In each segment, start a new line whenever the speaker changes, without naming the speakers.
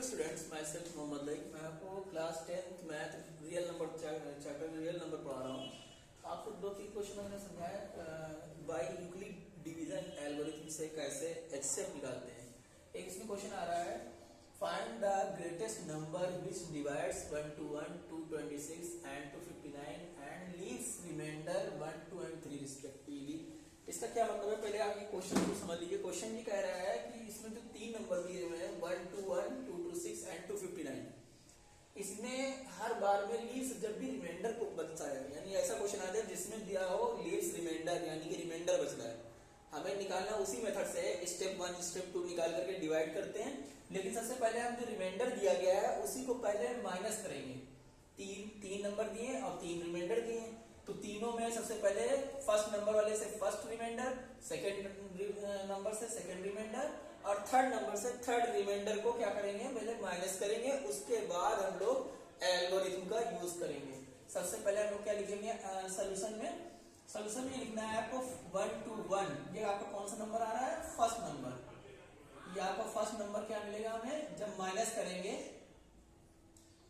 Students, myself Mohammad लाइक। मैं आपको class 10th math real number chapter real number पढ़ा रहा हूँ। आपको दो तीन क्वेश्चन मैंने समझाया बाई यूक्लिड डिवीजन एल्गोरिथम से कैसे एचसीएफ निकालते हैं। एक इसमें क्वेश्चन आ रहा है, find the greatest number which divides 1 to 1, 226 and 259 and leaves remainder 1, 2 and 3 respectively. इसका क्या मतलब है, पहले आप ये क्वेश्चन को समझ लीजिए। क्वेश्चन ये कह रहा है कि इसमें जो तीन नंबर दिए हुए हैं 1 to 1, 226 एंड 259, इसमें हर बार में लीव्स जब भी रिमाइंडर को बचता है, यानी ऐसा क्वेश्चन आ जाए जिसमें दिया हो लीव्स रिमाइंडर यानी कि रिमाइंडर बच रहा है, हमें निकालना उसी मेथड से स्टेप 1 स्टेप 2 निकाल करके डिवाइड करते हैं। लेकिन सबसे पहले हम जो रिमाइंडर दिया गया है उसी को पहले माइनस करेंगे। तीन नंबर दिए और तीन रिमाइंडर दिए, तो तीनों में सबसे पहले फर्स्ट नंबर वाले से फर्स्ट रिमाइंडर, सेकंड नंबर से सेकंड रिमाइंडर और थर्ड नंबर से थर्ड रिमाइंडर को क्या करेंगे, पहले माइनस करेंगे। उसके बाद हम लोग एल्गोरिथम का यूज करेंगे। सबसे पहले हम लोग क्या लिखेंगे सोल्यूशन में लिखना है आपको 1 to 1। ये आपका कौन सा नंबर आ रहा है, फर्स्ट नंबर। ये आपका फर्स्ट नंबर क्या मिलेगा हमें, जब माइनस करेंगे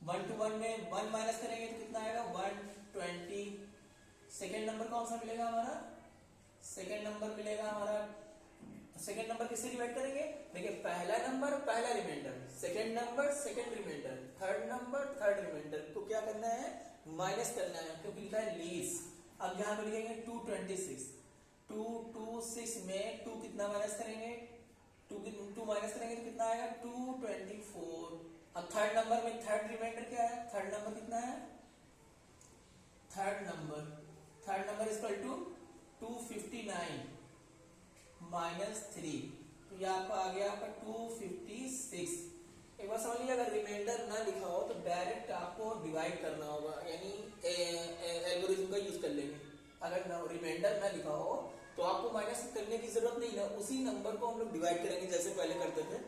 1 to 1 में 1 माइनस करेंगे तो कितना आएगा 120। सेकेंड नंबर कौन सा मिलेगा हमारा, सेकेंड नंबर मिलेगा हमारा, सेकेंड नंबर किससे डिवाइड करेंगे, देखिए पहला नंबर पहला remainder, second number second remainder, third number third remainder को क्या करना है, माइनस करना है, क्योंकि लिखा है लीव्स। अब यहाँ पे लिखेंगे 226, 226 में 2 कितना माइनस करेंगे, 2 माइनस करेंगे तो कितना आएगा 224। अब थर्ड नंबर में थर्ड रिमाइंडर क्या है, थर्ड नंबर कितना है, third number is equal to 259 minus 3, तो ये आपका आ गया आपका 256। एक बार समझ लीजिए, अगर रिमाइंडर ना लिखा हो तो डायरेक्ट आपको डिवाइड करना होगा, यानी एल्गोरिथम का यूज कर लेंगे। अगर रिमाइंडर ना लिखा हो तो आपको माइनस करने की जरूरत नहीं है, उसी नंबर को हम लोग डिवाइड करेंगे जैसे पहले करते थे।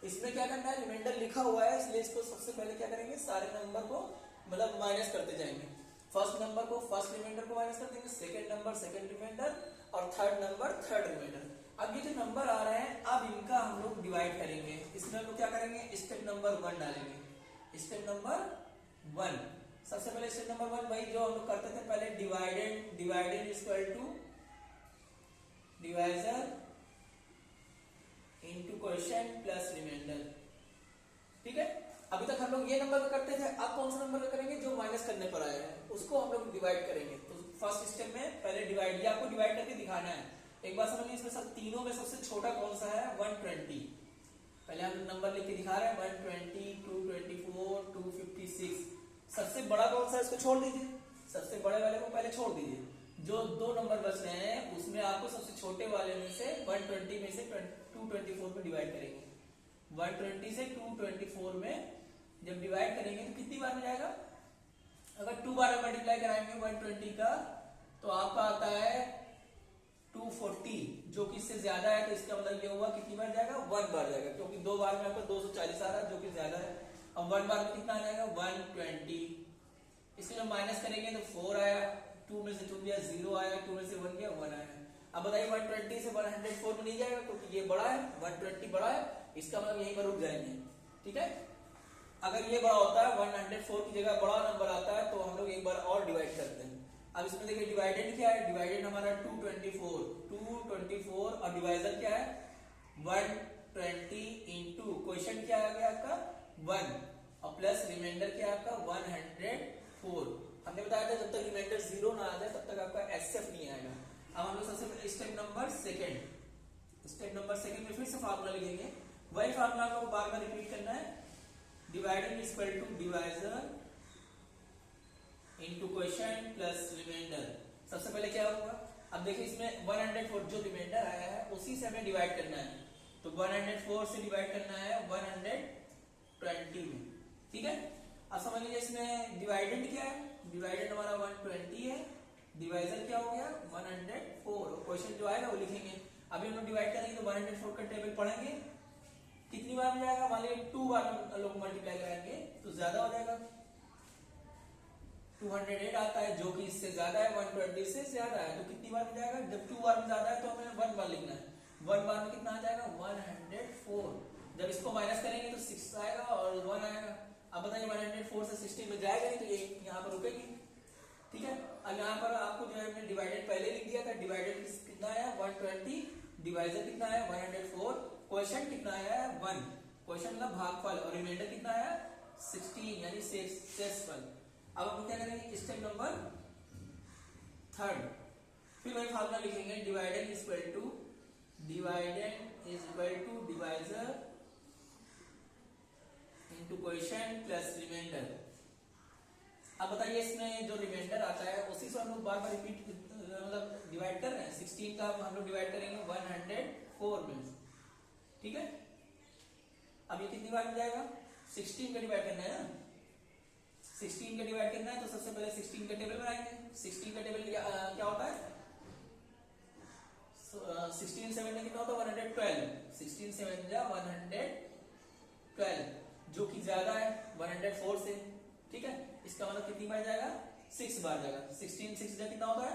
इसमें क्या करना है, रिमाइंडर लिखा हुआ है इसलिए इसको सबसे पहले क्या करेंगे, सारे नंबर को मतलब माइनस करते जाएंगे। फर्स्ट नंबर को फर्स्ट रिमाइंडर को माइनस कर देंगे, सेकंड नंबर सेकंड रिमाइंडर और थर्ड नंबर थर्ड रिमाइंडर। अब ये जो नंबर आ रहे हैं अब इनका हम लोग डिवाइड करेंगे। इसमें हम लोग क्या करेंगे, स्टेप नंबर 1 डालेंगे। स्टेप नंबर 1, सबसे पहले स्टेप नंबर 1 वही जो हम लोग करते थे पहले, divided equal to divisor into quotient plus remainder. ठीक है, अभी तक हम लोग ये नंबर का करते थे, अब कौन सा नंबर का करेंगे, जो माइनस करने पर आया है उसको हम लोग डिवाइड करेंगे। तो फर्स्ट स्टेप में पहले डिवाइड, आपको डिवाइड करके दिखाना है। एक बार समझिए, इसमें सब तीनों में सबसे छोटा कौन सा है, 120। पहले हम नंबर लिख के दिखा रहे हैं 120, 224, 256। सबसे बड़ा कौन सा है, इसको छोड़ दीजिए, सबसे बड़े वाले को पहले छोड़ दीजिए। जो दो नंबर बच रहे हैं उसमें आपको सबसे छोटे वाले में से 120 में से 224 में डिवाइड करेंगे। 120 से 224 में जब डिवाइड करेंगे तो कितनी बार में जाएगा, अगर 2 बार मल्टीप्लाई कराएंगे 120 का तो आपका आता है 240, जो कि इससे ज्यादा है तो इसका मतलब ये हुआ कितनी बार जाएगा, 1 बार जाएगा, क्योंकि 2 बार में आपका 240 आ रहा है जो कि ज्यादा है। अब 1 बार में कितना आ जाएगा 120, इसलिए माइनस करेंगे तो 4 आया, 2 में से 2 गया 0 आया, 2 में से 1 गया 1 आया। अब बताइए 120 से 104 में नहीं जाएगा क्योंकि ये बड़ा है, 120 बड़ा है, इसका मतलब यहीं पर रुक जाएंगे। ठीक है, अगर ये बड़ा होता है 104 की जगह बड़ा नंबर आता है तो हम लोग एक बार और डिवाइड करते हैं। अब इसमें देखिए डिवाइडेड क्या है, डिवाइडेड हमारा 224 और डिवाइजर क्या है 120 इंटू क्वेश्चन क्या आ गया आपका 1 और प्लस रिमाइंडर क्या आपका 104। हमने बताया था जब तक रिमाइंडर 0 ना आ जाए तब तक आपका एचसीएफ नहीं आएगा। अब हम लोग सबसे पहले स्टेप नंबर सेकंड में फिर से फार्मूला लिखेंगे, वही फार्मूला को बार बार रिपीट करना है। Divided equal to divisor into quotient plus remainder. सबसे पहले क्या होगा, अब देखिए इसमें 104 जो रिमाइंडर आया है उसी से हमें डिवाइड करना है, तो 104 से डिवाइड करना है 120 में। ठीक है, अब समझ लीजिए इसमें डिवाइडेड क्या है, डिवाइडेड हमारा 120 है, डिवाइजर क्या हो गया 104, क्वेश्चन जो आएगा वो लिखेंगे। अभी हम लोग डिवाइड करेंगे तो 104 का टेबल पढ़ेंगे, कितनी बार में जाएगा, मान लीजिए 2 बार हम लोग मल्टीप्लाई कराएंगे तो ज्यादा हो जाएगा, 208 आता है जो कि इससे ज्यादा है, 120 से ज्यादा है, तो कितनी बार में जाएगा, जब 2 बार में ज्यादा है तो हमें 1 बार लिखना है। 1 बार में कितना आ जाएगा 104, जब इसको माइनस करेंगे तो 6 आएगा और 1 आएगा। अब बताइए 104 से 16 में जाएगा नहीं तो ये यहाँ पर रुकेगी, ठीक है। अब यहाँ पर आपको जो है हमने डिवाइडेड पहले लिख दिया था, डिवाइडेड कितना आया 120, डिवाइजर कितना आया 104, क्वेश्चन कितना आया 1, क्वेश्चन मतलब भागफल, और रिमाइंडर कितना आया 16 यानी शेषफल। अब हम क्या करेंगे स्टेप नंबर 3, फिर वही फार्मूला लिखेंगे, divided is equal to divisor into question plus remainder. अब बताइए इसमें जो रिमाइंडर आता है उसी से हम लोग बार बार रिपीट मतलब डिवाइड कर रहे हैं। 16 का हम लोग डिवाइड करेंगे 104 में, ठीक है। अब ये कितनी बार मिल जाएगा 16 का डिवाइड करना है ना, 16 का डिवाइड करना है तो सबसे पहले 16 का टेबल बनाएंगे। 16 का टेबल क्या होता है 16 7 में कितना होता है 112, 16 7 जा 112 जो कि ज्यादा है 104 से, ठीक है। इसका मतलब कितनी बार जाएगा 6 बार जाएगा। 16 6 जा कितना होता है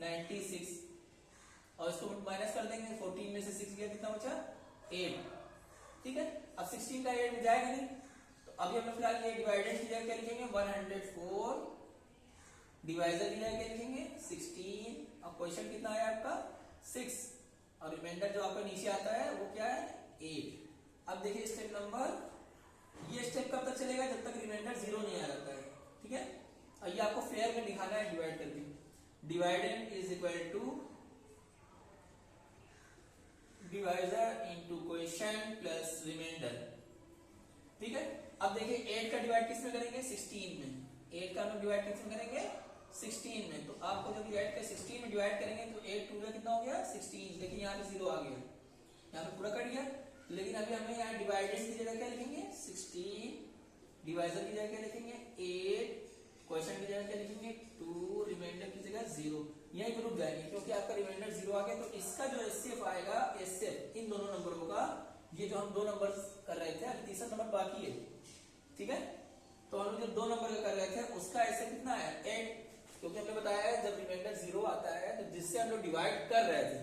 96, और इसको माइनस कर देंगे, 14 में से 6 गया कितना बचा 8, ठीक है। अब 16 का 8 में जाएगा नहीं तो अभी हम लोग फिलहाल ये डिवाइडेड की जगह क्या लिखेंगे 104, डिवाइजर की जगह क्या लिखेंगे 16, अब क्वेश्चन कितना आया आपका 6, और रिमाइंडर जो आपका नीचे आता है वो क्या है 8। अब देखिए स्टेप नंबर, ये स्टेप कब तक चलेगा जब तक रिमाइंडर 0 नहीं आ जाता है, ठीक है। और ये आपको फेयर में दिखाना है डिवाइड करके, divided is equal to divisor into question plus remainder, ठीक है। अब देखिए 8 का डिवाइड किस में करेंगे 16 में, 8 का हम डिवाइड किस में करेंगे 16 में, तो आपको जब डिवाइड कर 16 में डिवाइड करेंगे तो 8 2 का कितना हो गया 16, देखिए यहाँ पे 0 आ गया, यहाँ पे पूरा कट गया। लेकिन अभी हमें यहाँ डिवाइडेड की जगह क्या लिखेंगे 16, डिवाइजर की जगह क्या लिखेंगे 8, क्वेश्चन की जगह क्या लिखेंगे 2, रिमाइंडर की जगह 0, यहीं पर रुक जाएंगे क्योंकि आपका रिमाइंडर 0 आ गया। तो इसका जो एचसीएफ आएगा, एचसीएफ इन दोनों नंबरों का, ये जो हम 2 नंबर कर रहे थे अभी तीसरा नंबर बाकी है, ठीक है। तो हम जो 2 नंबर का कर रहे थे उसका एचसीएफ कितना है 8, क्योंकि हमने बताया है जब रिमाइंडर 0 आता है तो जिससे हम लोग डिवाइड कर रहे थे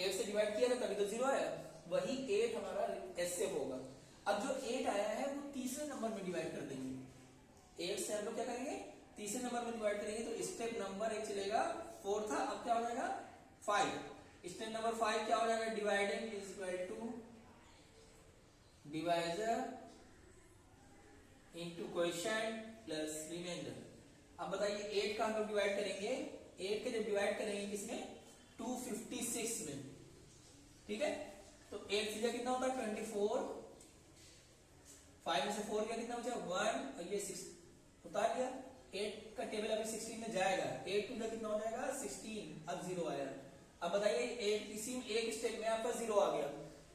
8 से डिवाइड किया था तभी तो 0 आया, वही 8 हमारा एचसीएफ होगा। अब जो 8 आया है वो तीसरे नंबर में डिवाइड कर देंगे, 8 से हम लोग क्या करेंगे तीसरे नंबर में डिवाइड करेंगे, तो स्टेप नंबर 1 चलेगा 4 था, अब क्या हो जाएगा 5। स्टेप नंबर 5 क्या हो जाएगा divided is equal to divisor into question plus remainder. अब बताइए 8 का हम लोग डिवाइड करेंगे, 8 के जब डिवाइड करेंगे किसमें 256 में, ठीक है। तो 8 से कितना होता है 24, 5 में से 4 क्या कितना बचा 1, और ये 6 उतार दिया। 8 का टेबल अभी 16 में जाएगा, 8 टू कितना हो जाएगा 16, अब 0 आया। अब बताइए 8 इसी एक स्टेप में आपका 0 आ गया,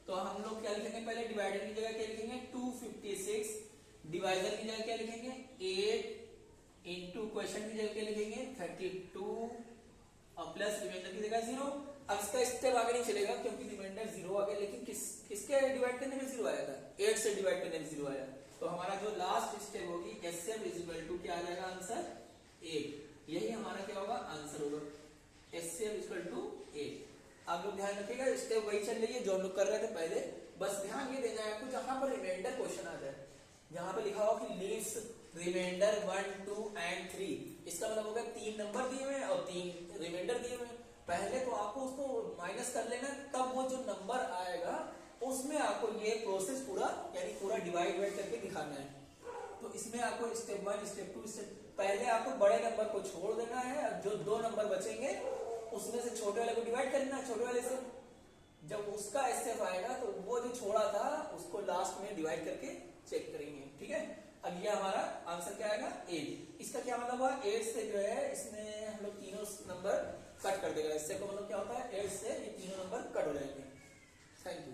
तो हम लोग क्या लिखेंगे पहले डिवाइडर की जगह क्या लिखेंगे 256, डिवाइजर की जगह क्या लिखेंगे 8, इनटू क्वेश्चन की जगह क्या लिखेंगे 32, और प्लस रिमाइंडर की जगह 0। अब इसका स्टेप आगे नहीं चलेगा क्योंकि रिमाइंडर 0 आ गया, लेकिन किसके डिवाइड करने में 0 आया था 8 से डिवाइड करने में 0 आया। तो हमारा जो लास्ट स्टेप होगी एचसीएफ इज इक्वल टू क्या आ जाएगा आंसर 8, यही हमारा क्या होगा आंसर होगा एचसीएफ इज इक्वल टू 8। आप लोग ध्यान रखिएगा स्टेप वही चल रही है जो हम लोग कर रहे थे पहले, बस ध्यान ये देना है आपको जहां पर रिमाइंडर क्वेश्चन आ जाए, जहां पे लिखा हो कि लीव्स रिमाइंडर 1 2 एंड 3, इसका मतलब होगा 3 नंबर दिए हुए और 3 रिमाइंडर दिए हुए। पहले तो आपको उसको माइनस कर लेना, तब वो जो नंबर आएगा उसमें आपको ये प्रोसेस पूरा यानी पूरा डिवाइड करके दिखाना है। तो इसमें आपको स्टेप 1 स्टेप 2 स्टेप, पहले आपको बड़े नंबर को छोड़ देना है, जो 2 नंबर बचेंगे उसमें से छोटे वाले को डिवाइड करना, छोटे वाले से जब उसका एचसीएफ आएगा तो वो जो छोड़ा था उसको लास्ट में डिवाइड करके चेक करेंगे, ठीक है। अब ये हमारा आंसर क्या आएगा 8। इसका क्या मतलब हुआ 8 से जो है इसमें हम लोग तीनों नंबर कट कर देगा, इससे को मतलब क्या होता है 8 से ये तीनों नंबर कट हो जाएंगे। Thank you.